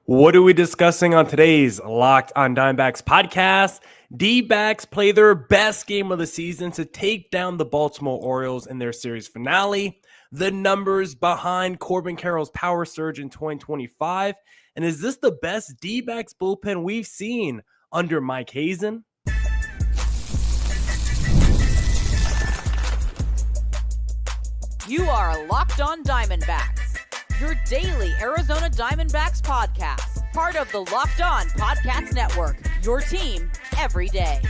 What are we discussing on today's Locked on Diamondbacks podcast? Dbacks play their best game of the season to take down the Baltimore Orioles in their series finale. The numbers behind Corbin Carroll's power surge in 2025. And is this the best Dbacks bullpen we've seen under Mike Hazen? You are Locked on Diamondbacks, your daily Arizona Diamondbacks podcast, part of the Locked On Podcast Network, your team every day.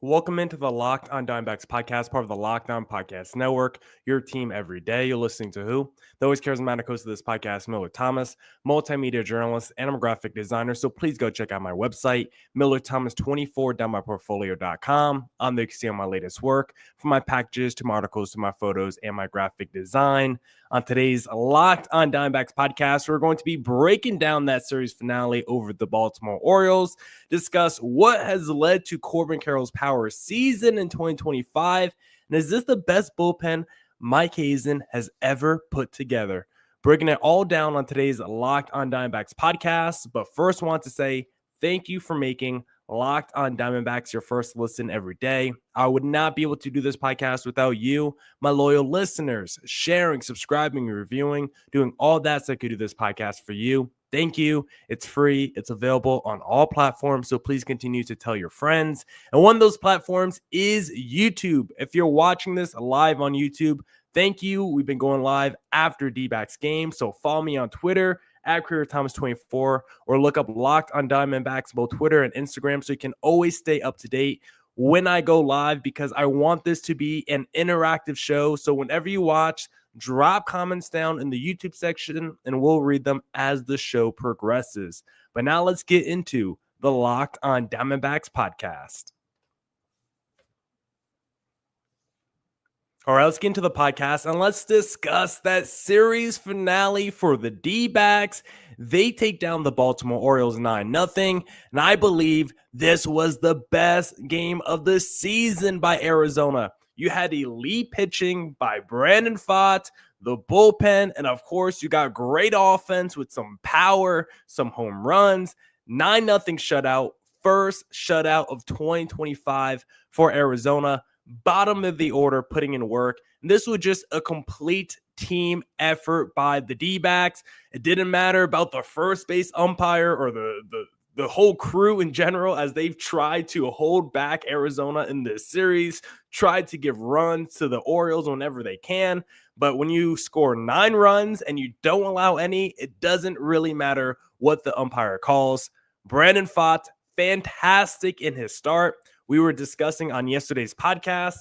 Welcome into the Locked on Diamondbacks podcast, part of the Locked On Podcast Network, your team every day. You're listening to who? The always charismatic host of this podcast, Millard Thomas, multimedia journalist, and I'm a graphic designer. So please go check out my website, millardthomas24.myportfolio.com. On there you can see all my latest work, from my packages to my articles to my photos and my graphic design. On today's Locked on Diamondbacks podcast, we're going to be breaking down that series finale over the Baltimore Orioles, discuss what has led to Corbin Carroll's power season in 2025, and is this the best bullpen Mike Hazen has ever put together? Breaking it all down on today's Locked on Diamondbacks podcast, but first I want to say thank you for making Locked on Diamondbacks your first listen every day. I would not be able to do this podcast without you, my loyal listeners, sharing, subscribing, reviewing, doing all that so I could do this podcast for you. Thank you. It's free. It's available on all platforms, so please continue to tell your friends. And one of those platforms is YouTube. If you're watching this live on YouTube, thank you. We've been going live after Dbacks game, so follow me on Twitter at CareerThomas24, or look up Locked on Diamondbacks, both Twitter and Instagram, so you can always stay up to date when I go live, because I want this to be an interactive show. So whenever you watch, drop comments down in the YouTube section, and we'll read them as the show progresses. But now let's get into the Locked on Diamondbacks podcast. All right, let's get into the podcast and let's discuss that series finale for the D-backs. They take down the Baltimore Orioles 9-0, and I believe this was the best game of the season by Arizona. You had elite pitching by Brandon Pfaadt, the bullpen, and of course, you got great offense with some power, some home runs. 9-0 shutout, first shutout of 2025 for Arizona. Bottom of the order, putting in work. And this was just a complete team effort by the D-backs. It didn't matter about the first base umpire or the whole crew in general, as they've tried to hold back Arizona in this series, tried to give runs to the Orioles whenever they can. But when you score 9 runs and you don't allow any, it doesn't really matter what the umpire calls. Brandon Pfaadt, fantastic in his start. We were discussing on yesterday's podcast,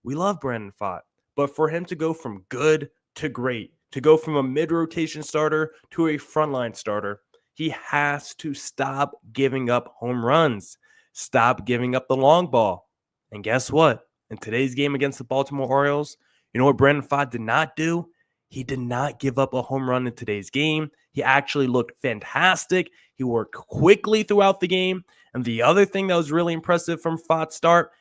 we love Brandon Pfaadt, but for him to go from good to great, to go from a mid-rotation starter to a frontline starter, he has to stop giving up home runs, stop giving up the long ball. And guess what? In today's game against the Baltimore Orioles, you know what Brandon Pfaadt did not do? He did not give up a home run in today's game. He actually looked fantastic. He worked quickly throughout the game. And the other thing that was really impressive from Pfaadt's start,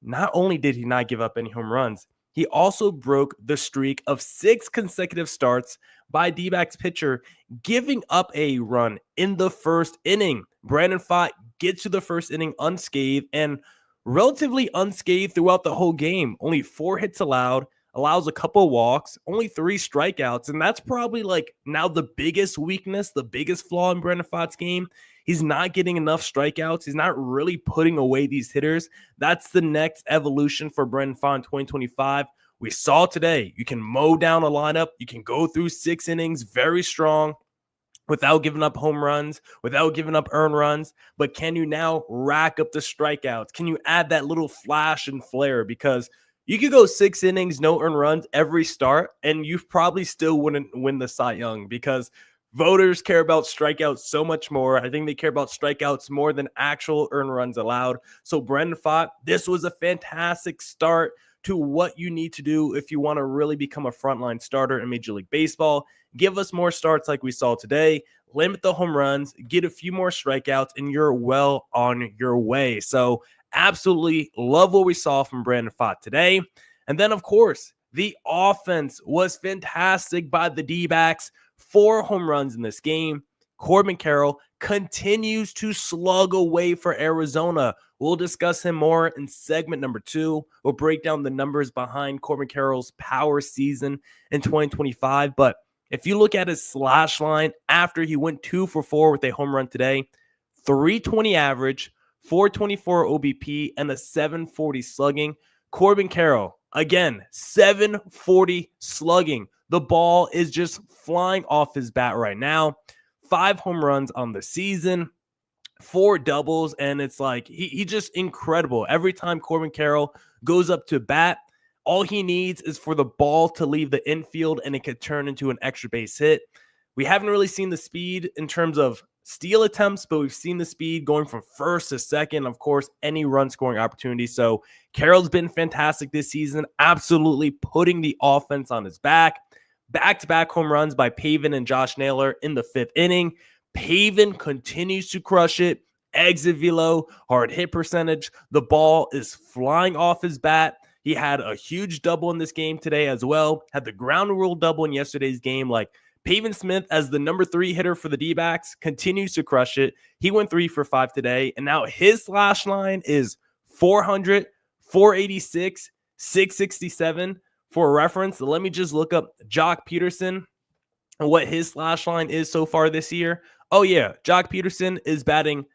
not only did he not give up any home runs, he also broke the streak of 6 consecutive starts by D-backs pitcher giving up a run in the first inning. Brandon Pfaadt gets to the first inning unscathed and relatively unscathed throughout the whole game. Only 4 hits allowed, allows a couple walks, only 3 strikeouts, and that's probably like now the biggest weakness, the biggest flaw in Brandon Pfaadt's game. He's not getting enough strikeouts. He's not really putting away these hitters. That's the next evolution for Brandon Pfaadt in 2025. We saw today, you can mow down a lineup. You can go through 6 innings very strong without giving up home runs, without giving up earned runs. But can you now rack up the strikeouts? Can you add that little flash and flare? Because you could go 6 innings, no earned runs every start, and you probably still wouldn't win the Cy Young, because voters care about strikeouts so much more. I think they care about strikeouts more than actual earned runs allowed. So Brandon Pfaadt, this was a fantastic start to what you need to do if you want to really become a frontline starter in Major League Baseball. Give us more starts like we saw today. Limit the home runs, get a few more strikeouts, and you're well on your way. So absolutely love what we saw from Brandon Pfaadt today. And then, of course, the offense was fantastic by the D-backs. 4 home runs in this game. Corbin Carroll continues to slug away for Arizona. We'll discuss him more in segment number 2. We'll break down the numbers behind Corbin Carroll's power season in 2025. But if you look at his slash line after he went 2 for 4 with a home run today, 320 average, 424 OBP, and a 740 slugging. Corbin Carroll, again, 740 slugging. The ball is just flying off his bat right now. 5 home runs on the season, 4 doubles, and it's like he just incredible. Every time Corbin Carroll goes up to bat, all he needs is for the ball to leave the infield and it could turn into an extra base hit. We haven't really seen the speed in terms of steal attempts, but we've seen the speed going from first to second, of course, any run scoring opportunity. So Carroll's been fantastic this season, absolutely putting the offense on his back. Back-to-back home runs by Pavin and Josh Naylor in the 5th inning. Pavin continues to crush it. Exit velo, hard hit percentage. The ball is flying off his bat. He had a huge double in this game today as well. Had the ground rule double in yesterday's game. Like, Pavin Smith, as the number 3 hitter for the D-backs, continues to crush it. He went 3 for 5 today, and now his slash line is 400, 486, 667. For reference, let me just look up Jock Peterson and what his slash line is so far this year. Oh, yeah, Jock Peterson is batting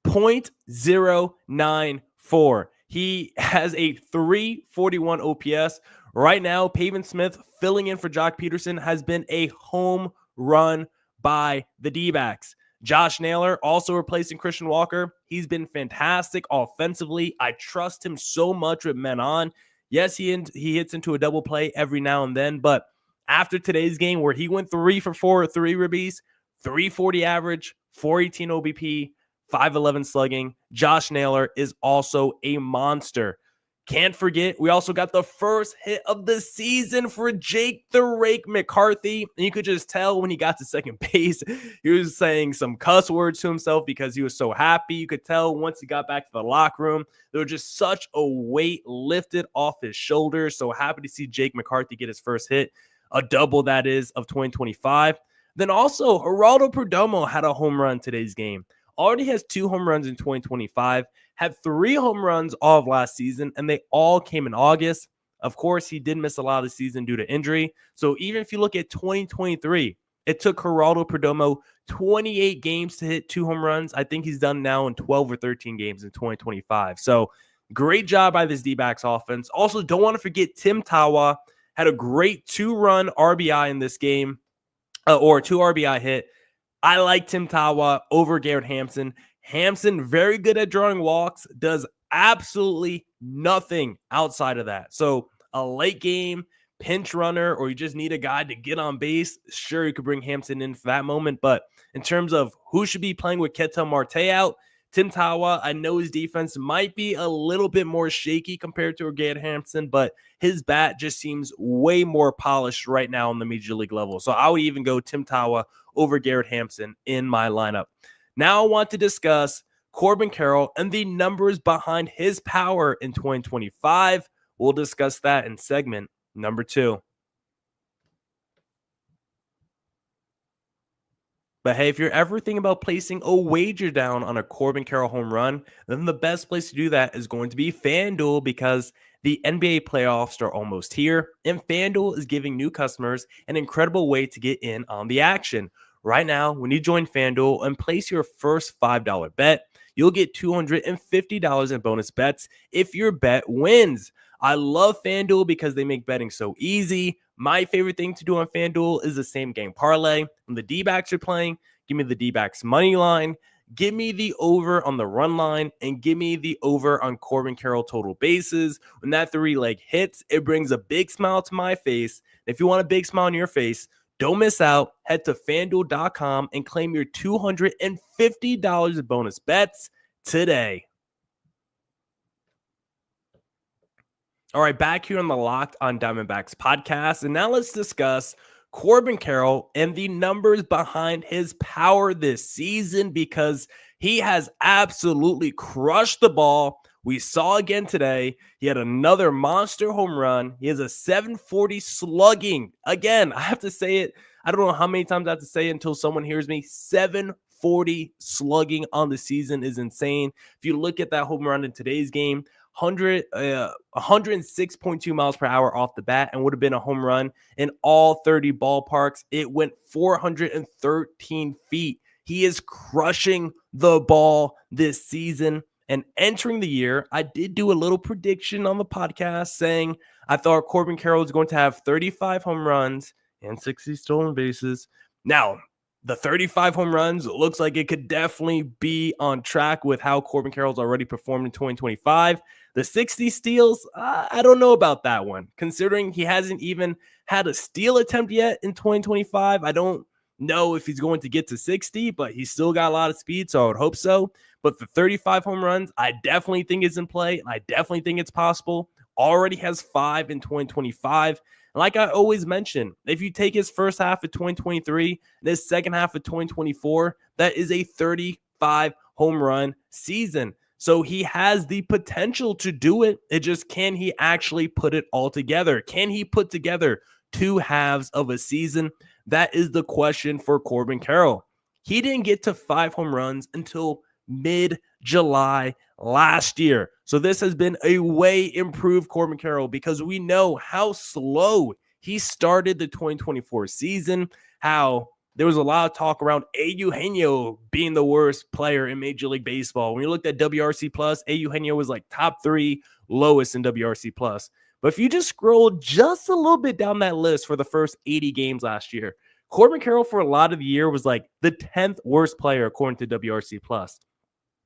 .094. He has a 341 OPS. Right now, Pavin Smith, filling in for Jock Peterson, has been a home run by the D-backs. Josh Naylor, also replacing Christian Walker. He's been fantastic offensively. I trust him so much with men on. Yes, he hits into a double play every now and then, but after today's game where he went 3 for 4, 3 ribbies, 340 average, 418 OBP, 511 slugging, Josh Naylor is also a monster. Can't forget, we also got the first hit of the season for Jake the Rake McCarthy. And you could just tell when he got to second base, he was saying some cuss words to himself because he was so happy. You could tell once he got back to the locker room, there was just such a weight lifted off his shoulders. So happy to see Jake McCarthy get his first hit, a double that is of 2025. Then also, Geraldo Perdomo had a home run today's game. Already has 2 home runs in 2025, had 3 home runs all of last season, and they all came in August. Of course, he did miss a lot of the season due to injury. So even if you look at 2023, it took Geraldo Perdomo 28 games to hit 2 home runs. I think he's done now in 12 or 13 games in 2025. So great job by this D-backs offense. Also, don't want to forget Tim Tawa had a great 2-run RBI in this game, or 2 RBI hit. I like Tim Tawa over Garrett Hampson. Hampson, very good at drawing walks, does absolutely nothing outside of that. So a late game pinch runner, or you just need a guy to get on base, sure, you could bring Hampson in for that moment. But in terms of who should be playing with Ketel Marte out, Tim Tawa, I know his defense might be a little bit more shaky compared to Garrett Hampson, but his bat just seems way more polished right now on the major league level. So I would even go Tim Tawa over Garrett Hampson in my lineup. Now I want to discuss Corbin Carroll and the numbers behind his power in 2025. We'll discuss that in segment number 2. But hey, if you're ever thinking about placing a wager down on a Corbin Carroll home run, then the best place to do that is going to be FanDuel, because the NBA playoffs are almost here, and FanDuel is giving new customers an incredible way to get in on the action. Right now, when you join FanDuel and place your first $5 bet, you'll get $250 in bonus bets if your bet wins. I love FanDuel because they make betting so easy. My favorite thing to do on FanDuel is the same game parlay. When the D-backs are playing, give me the D-backs money line, give me the over on the run line, and give me the over on Corbin Carroll total bases. When that 3-leg hits, it brings a big smile to my face. If you want a big smile on your face, don't miss out. Head to FanDuel.com and claim your $250 in bonus bets today. All right, back here on the Locked on Diamondbacks podcast, and now let's discuss Corbin Carroll and the numbers behind his power this season, because he has absolutely crushed the ball. We saw again today, he had another monster home run. He has a 740 slugging. Again, I have to say it. I don't know how many times I have to say it until someone hears me. 740 slugging on the season is insane. If you look at that home run in today's game, 106.2 miles per hour off the bat, and would have been a home run in all 30 ballparks. It went 413 feet. He is crushing the ball this season. And entering the year, I did do a little prediction on the podcast saying I thought Corbin Carroll was going to have 35 home runs and 60 stolen bases. Now, the 35 home runs looks like it could definitely be on track with how Corbin Carroll's already performed in 2025. The 60 steals, I don't know about that one. Considering he hasn't even had a steal attempt yet in 2025, I don't know if he's going to get to 60, but he's still got a lot of speed, so I would hope so. But the 35 home runs, I definitely think is in play, and I definitely think it's possible. Already has 5 in 2025. And like I always mention, if you take his first half of 2023 and his second half of 2024, that is a 35 home run season. So he has the potential to do it. It just, can he actually put it all together? Can he put together 2 halves of a season? That is the question for Corbin Carroll. He didn't get to 5 home runs until mid-July last year. So this has been a way improved Corbin Carroll, because we know how slow he started the 2024 season, how there was a lot of talk around Eugenio being the worst player in Major League Baseball. When you looked at WRC+, Eugenio was like top 3 lowest in WRC+. But if you just scroll just a little bit down that list for the first 80 games last year, Corbin Carroll for a lot of the year was like the 10th worst player according to WRC+.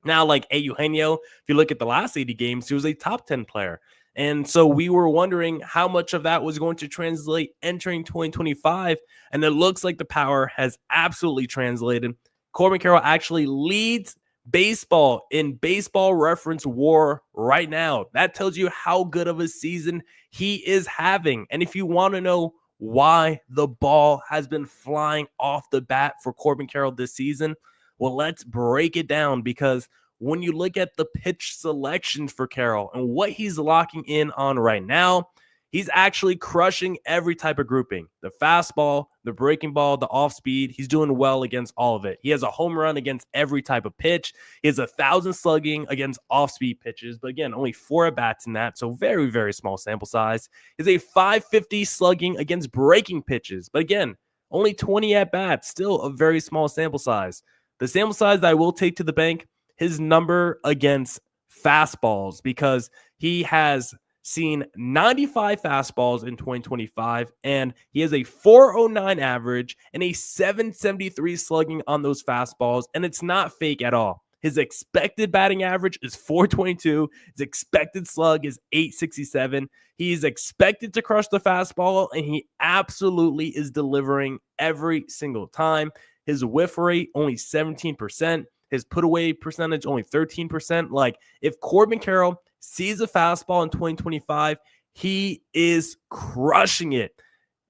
Now, like Eugenio, if you look at the last 80 games, he was a top 10 player. And so we were wondering how much of that was going to translate entering 2025. And it looks like the power has absolutely translated. Corbin Carroll actually leads baseball in baseball reference WAR right now. That tells you how good of a season he is having. And if you want to know why the ball has been flying off the bat for Corbin Carroll this season, well, let's break it down, because when you look at the pitch selections for Carroll and what he's locking in on right now, he's actually crushing every type of grouping. The fastball, the breaking ball, the off speed, he's doing well against all of it. He has a home run against every type of pitch. He has 1,000 slugging against off speed pitches, but again, only 4 at-bats in that, so very, very small sample size. He has a 550 slugging against breaking pitches, but again, only 20 at-bats, still a very small sample size. The sample size that I will take to the bank, his number against fastballs, because he has seen 95 fastballs in 2025, and he has a 409 average and a 773 slugging on those fastballs, and it's not fake at all. His expected batting average is 422. His expected slug is 867. He is expected to crush the fastball, and he absolutely is delivering every single time. His whiff rate, only 17%. His put away percentage, only 13%. Like, if Corbin Carroll sees a fastball in 2025, he is crushing it.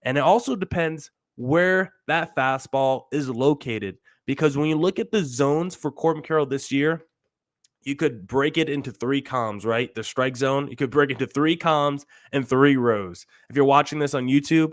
And it also depends where that fastball is located, because when you look at the zones for Corbin Carroll this year, you could break it into 3 columns, right? The strike zone, you could break it into 3 columns and 3 rows. If you're watching this on YouTube,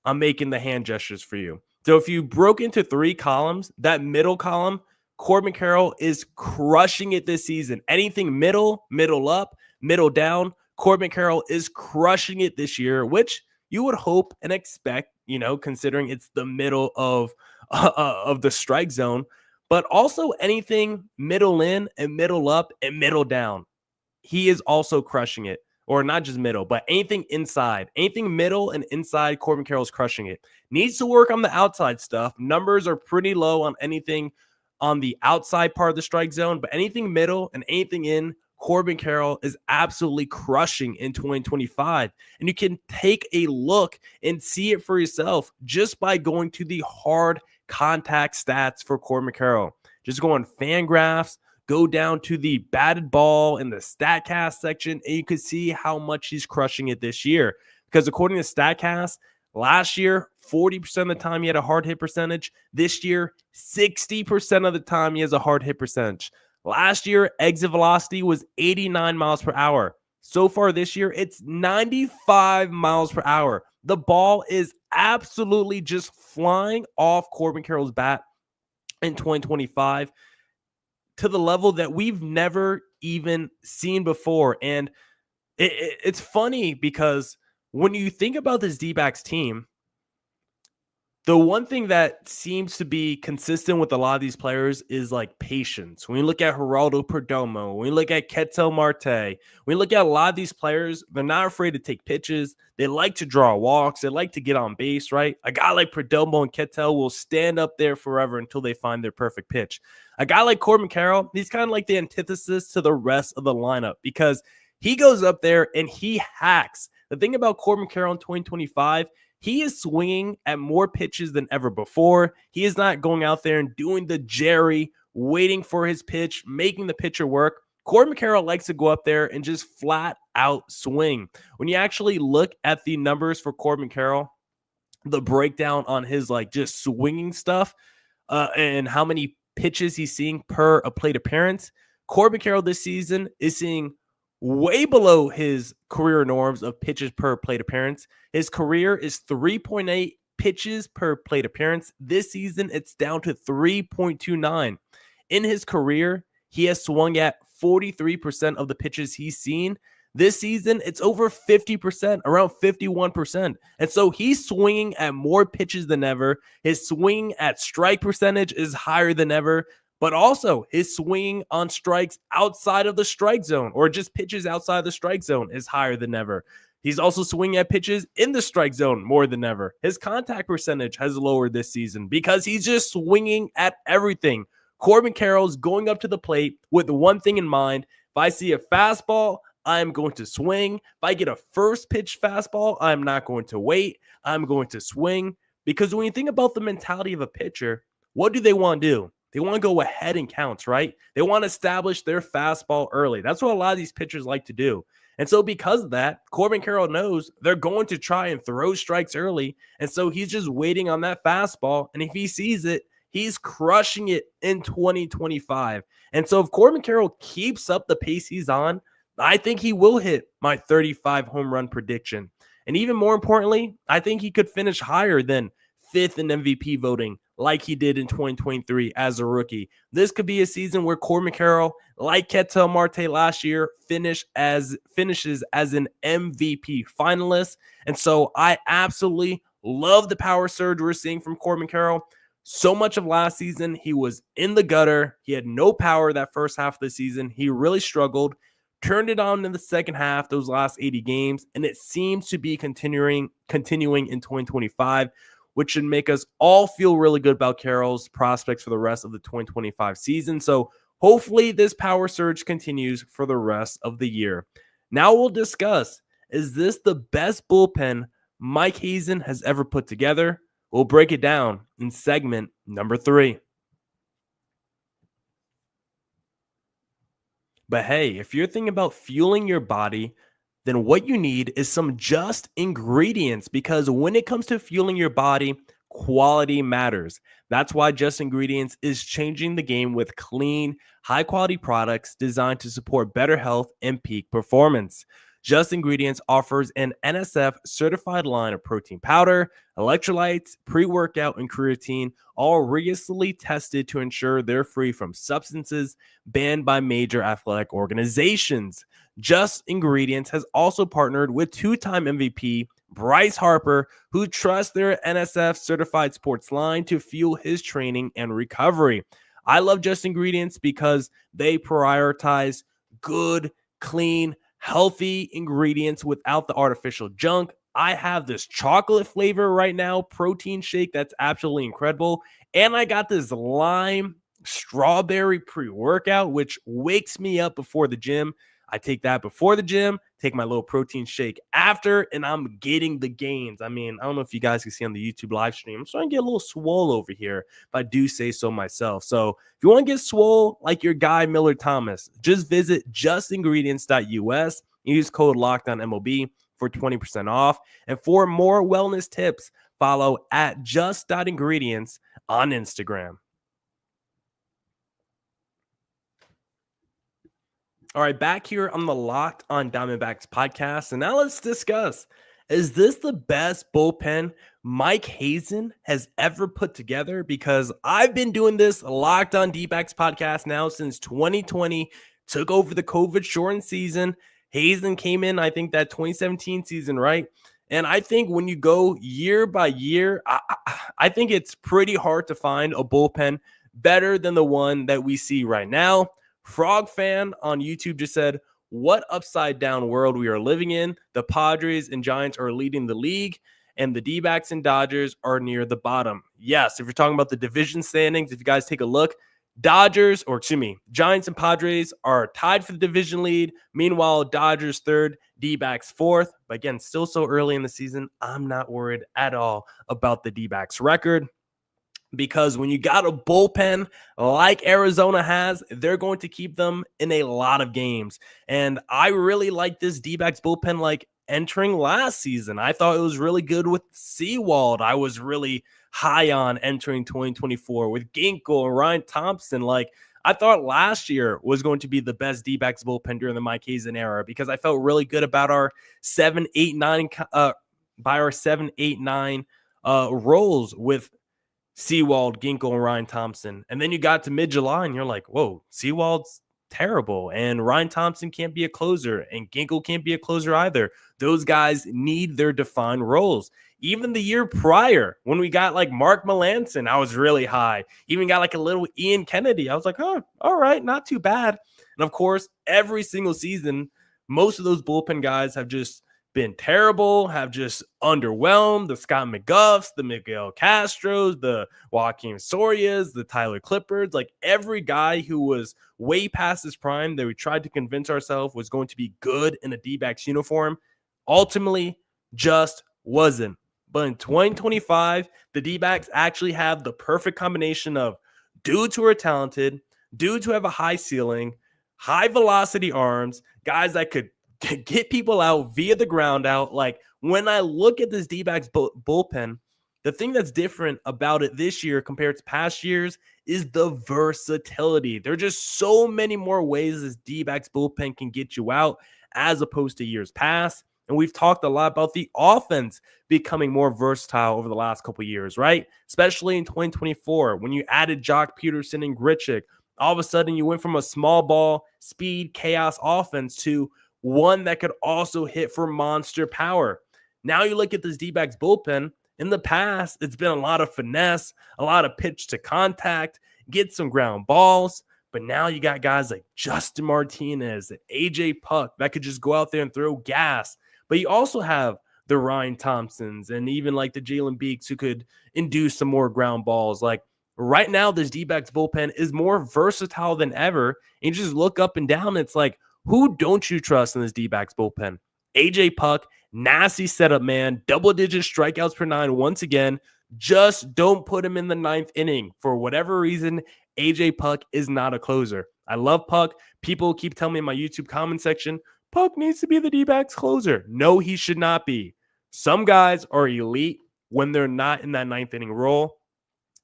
I'm making the hand gestures for you. So if you broke into 3 columns, that middle column, Corbin Carroll is crushing it this season. Anything middle, middle up, middle down, Corbin Carroll is crushing it this year, which you would hope and expect, considering it's the middle of the strike zone. But also anything middle in and middle up and middle down, he is also crushing it. Or not just middle, but anything inside. Anything middle and inside, Corbin Carroll's crushing it. Needs to work on the outside stuff. Numbers are pretty low on anything on the outside part of the strike zone, but anything middle and anything in, Corbin Carroll is absolutely crushing in 2025. And you can take a look and see it for yourself just by going to the hard contact stats for Corbin Carroll. Just go on Fangraphs, go down to the batted ball in the StatCast section, and you can see how much he's crushing it this year. Because according to StatCast, last year, 40% of the time he had a hard hit percentage. This year, 60% of the time he has a hard hit percentage. Last year, exit velocity was 89 miles per hour. So far this year, it's 95 miles per hour. The ball is absolutely just flying off Corbin Carroll's bat in 2025 to the level that we've never even seen before. And it's funny because when you think about this D-backs team, the one thing that seems to be consistent with a lot of these players is like patience. When you look at Geraldo Perdomo, when you look at Ketel Marte, when you look at a lot of these players, they're not afraid to take pitches. They like to draw walks. They like to get on base, right? A guy like Perdomo and Ketel will stand up there forever until they find their perfect pitch. A guy like Corbin Carroll, he's kind of like the antithesis to the rest of the lineup because he goes up there and he hacks. The thing about Corbin Carroll in 2025, he is swinging at more pitches than ever before. He is not going out there and doing the Jerry, waiting for his pitch, making the pitcher work. Corbin Carroll likes to go up there and just flat out swing. When you actually look at the numbers for Corbin Carroll, the breakdown on his like just swinging stuff and how many pitches he's seeing per a plate appearance, Corbin Carroll this season is seeing way below his career norms of pitches per plate appearance. His career is 3.8 pitches per plate appearance. This season, it's down to 3.29. In his career, he has swung at 43% of the pitches he's seen. This season, it's over 50%, around 51%. And so he's swinging at more pitches than ever. His swing at strike percentage is higher than ever. But also his swing on strikes outside of the strike zone or just pitches outside the strike zone is higher than ever. He's also swinging at pitches in the strike zone more than ever. His contact percentage has lowered this season because he's just swinging at everything. Corbin Carroll's going up to the plate with one thing in mind. If I see a fastball, I'm going to swing. If I get a first pitch fastball, I'm not going to wait. I'm going to swing. Because when you think about the mentality of a pitcher, what do they want to do? They want to go ahead and counts, right? They want to establish their fastball early. That's what a lot of these pitchers like to do. And so because of that, Corbin Carroll knows they're going to try and throw strikes early. And so he's just waiting on that fastball. And if he sees it, he's crushing it in 2025. And so if Corbin Carroll keeps up the pace he's on, I think he will hit my 35 home run prediction. And even more importantly, I think he could finish higher than 5th in MVP voting like he did in 2023 as a rookie. This could be a season where Corbin Carroll, like Ketel Marte last year, finishes as an MVP finalist. And so I absolutely love the power surge we're seeing from Corbin Carroll. So much of last season, he was in the gutter. He had no power that first half of the season. He really struggled, turned it on in the second half, those last 80 games, and it seems to be continuing in 2025, which should make us all feel really good about Carroll's prospects for the rest of the 2025 season. So hopefully this power surge continues for the rest of the year. Now we'll discuss, is this the best bullpen Mike Hazen has ever put together? We'll break it down in segment number 3. But hey, if you're thinking about fueling your body, then what you need is some just ingredients, because when it comes to fueling your body, quality matters. That's why Just Ingredients is changing the game with clean, high-quality products designed to support better health and peak performance. Just Ingredients offers an NSF-certified line of protein powder, electrolytes, pre-workout, and creatine, all rigorously tested to ensure they're free from substances banned by major athletic organizations. Just Ingredients has also partnered with 2-time MVP Bryce Harper, who trusts their NSF-certified sports line to fuel his training and recovery. I love Just Ingredients because they prioritize good, clean, healthy ingredients without the artificial junk. I have this chocolate flavor right now, protein shake that's absolutely incredible. And I got this lime strawberry pre-workout, which wakes me up before the gym. I take that before the gym, take my little protein shake after, and I'm getting the gains. I mean, I don't know if you guys can see on the YouTube live stream. I'm starting to get a little swole over here, if I do say so myself. So if you want to get swole like your guy Millard Thomas, just visit justingredients.us. Use code LOCKEDONMLB for 20% off. And for more wellness tips, follow at just.ingredients on Instagram. All right, back here on the Locked on Diamondbacks podcast. And now let's discuss, Is this the best bullpen Mike Hazen has ever put together? Because I've been doing this Locked on Dbacks podcast now since 2020, took over the COVID shortened season. Hazen came in, I think, that 2017 season, right? And I think when you go year by year, I think it's pretty hard to find a bullpen better than the one that we see right now. Frog Fan on YouTube just said, what upside down world we are living in. The Padres and Giants are leading the league, and the D-backs and Dodgers are near the bottom. Yes, if you're talking about the division standings, if you guys take a look, Giants and Padres are tied for the division lead. Meanwhile, Dodgers third, D-backs fourth. But again, still so early in the season, I'm not worried at all about the D-backs record. Because when you got a bullpen like Arizona has, they're going to keep them in a lot of games. And I really like this D-backs bullpen like entering last season. I thought it was really good with Sewald. I was really high on entering 2024 with Ginkel and Ryan Thompson. Like, I thought last year was going to be the best D-backs bullpen during the Mike Hazen era because I felt really good about our 7-8-9 roles with Sewald, Ginkel, and Ryan Thompson. And then you got to mid-July and you're like, whoa, Sewald's terrible. And Ryan Thompson can't be a closer. And Ginkel can't be a closer either. Those guys need their defined roles. Even the year prior, when we got like Mark Melancon, I was really high. Even got like a little Ian Kennedy. I was like, oh, all right, not too bad. And of course, every single season, most of those bullpen guys have just been terrible, have just underwhelmed. The Scott McGuffs, the Miguel Castros, the Joaquin Sorias, the Tyler Clippards, like every guy who was way past his prime that we tried to convince ourselves was going to be good in a D-backs uniform, ultimately just wasn't. But in 2025, the D-backs actually have the perfect combination of dudes who are talented, dudes who have a high ceiling, high velocity arms, guys that could get people out via the ground out. Like, when I look at this D-backs bullpen, the thing that's different about it this year compared to past years is the versatility. There are just so many more ways this D-backs bullpen can get you out as opposed to years past. And we've talked a lot about the offense becoming more versatile over the last couple of years, right? Especially in 2024, when you added Jock Peterson and Grichuk, all of a sudden you went from a small ball, speed, chaos offense to one that could also hit for monster power. Now you look at this D-backs bullpen. In the past, it's been a lot of finesse, a lot of pitch to contact, get some ground balls. But now you got guys like Justin Martinez and AJ Puck that could just go out there and throw gas. But you also have the Ryan Thompsons and even like the Jalen Beeks who could induce some more ground balls. Like, right now, this D-backs bullpen is more versatile than ever. And you just look up and down, it's like, who don't you trust in this D-backs bullpen? AJ Puck, nasty setup, man. Double-digit strikeouts per 9 once again. Just don't put him in the 9th inning. For whatever reason, AJ Puck is not a closer. I love Puck. People keep telling me in my YouTube comment section, Puck needs to be the D-backs closer. No, he should not be. Some guys are elite when they're not in that 9th inning role.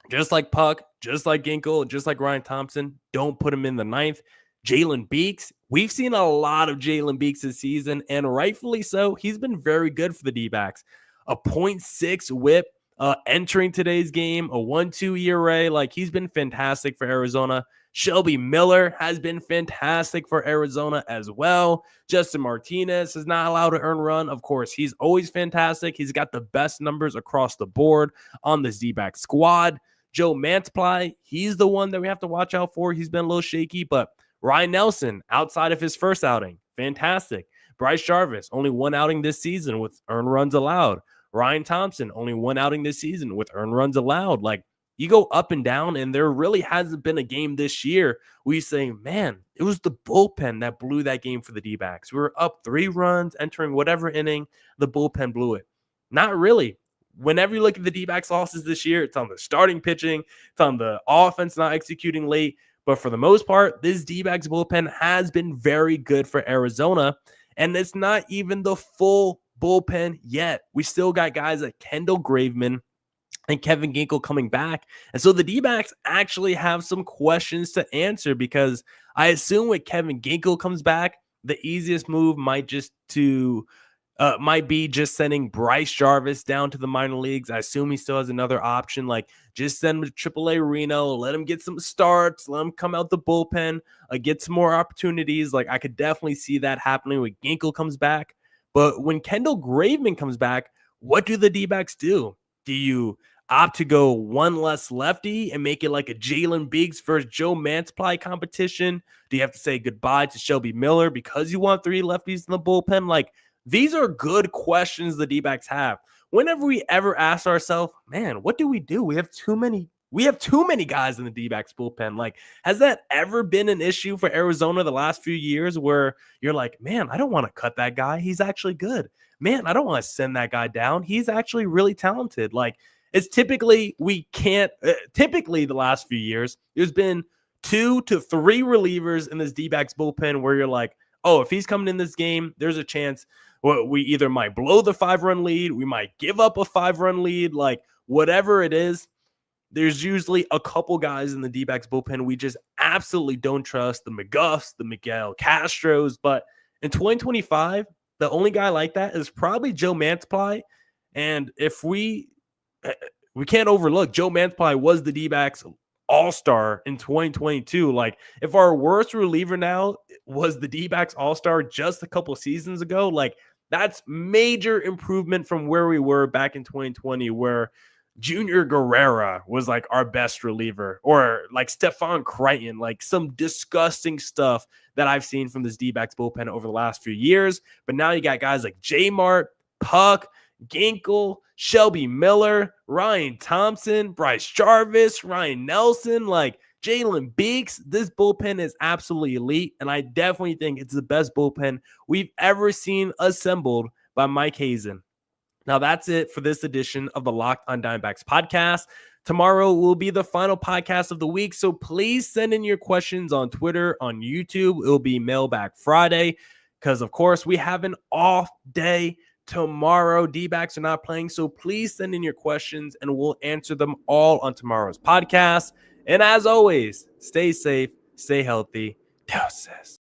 Just like Puck, just like Ginkel, just like Ryan Thompson, don't put him in the 9th. Jalen Beeks, we've seen a lot of Jalen Beeks this season, and rightfully so. He's been very good for the D-backs. A 0.6 whip entering today's game, a 1.2 ERA. Like, he's been fantastic for Arizona. Shelby Miller has been fantastic for Arizona as well. Justin Martinez is not allowed to earn run. Of course, he's always fantastic. He's got the best numbers across the board on this D-back squad. Joe Mantiply, he's the one that we have to watch out for. He's been a little shaky, but Ryan Nelson, outside of his first outing, fantastic. Bryce Jarvis, only one outing this season with earned runs allowed. Ryan Thompson, only one outing this season with earned runs allowed. Like, you go up and down, and there really hasn't been a game this year where you say, man, it was the bullpen that blew that game for the D-backs. We were up 3 runs entering whatever inning, the bullpen blew it. Not really. Whenever you look at the D-backs losses this year, it's on the starting pitching, it's on the offense not executing late. But for the most part, this D-backs bullpen has been very good for Arizona, and it's not even the full bullpen yet. We still got guys like Kendall Graveman and Kevin Ginkel coming back. And so the D-backs actually have some questions to answer, because I assume when Kevin Ginkel comes back, the easiest move might just to might be just sending Bryce Jarvis down to the minor leagues. I assume he still has another option. Like, just send him to AAA Reno, let him get some starts, let him come out the bullpen, get some more opportunities. Like, I could definitely see that happening when Ginkel comes back. But when Kendall Graveman comes back, what do the D-backs do? Do you opt to go one less lefty and make it like a Jalen Biggs versus Joe Mantiply competition? Do you have to say goodbye to Shelby Miller because you want 3 lefties in the bullpen? Like, these are good questions the D-backs have. Whenever we ever ask ourselves, man, what do? We have too many guys in the D-backs bullpen. Like, has that ever been an issue for Arizona the last few years where you're like, man, I don't want to cut that guy. He's actually good. Man, I don't want to send that guy down. He's actually really talented. Like, it's typically typically the last few years, there's been 2 to 3 relievers in this D-backs bullpen where you're like, oh, if he's coming in this game, there's a chance we either might blow the 5-run lead, we might give up a 5-run lead, like whatever it is. There's usually a couple guys in the D-backs bullpen we just absolutely don't trust, the McGuffs, the Miguel Castros. But in 2025, the only guy like that is probably Joe Mantiply. And if we can't overlook, Joe Mantiply was the D-backs all-star in 2022. Like, if our worst reliever now was the D-backs all-star just a couple seasons ago, like, that's major improvement from where we were back in 2020, where Junior Guerrera was like our best reliever, or like Stephon Crichton, like some disgusting stuff that I've seen from this D-backs bullpen over the last few years. But now you got guys like J Mart, Puck, Ginkel, Shelby Miller, Ryan Thompson, Bryce Jarvis, Ryan Nelson, like Jalen Biggs. This bullpen is absolutely elite, and I definitely think it's the best bullpen we've ever seen assembled by Mike Hazen. Now, that's it for this edition of the Locked on Diamondbacks podcast. Tomorrow will be the final podcast of the week, so please send in your questions on Twitter, on YouTube. It will be Mailbag Friday because, of course, we have an off day tomorrow. D-backs are not playing, so please send in your questions, and we'll answer them all on tomorrow's podcast. And as always, stay safe, stay healthy. Deuces.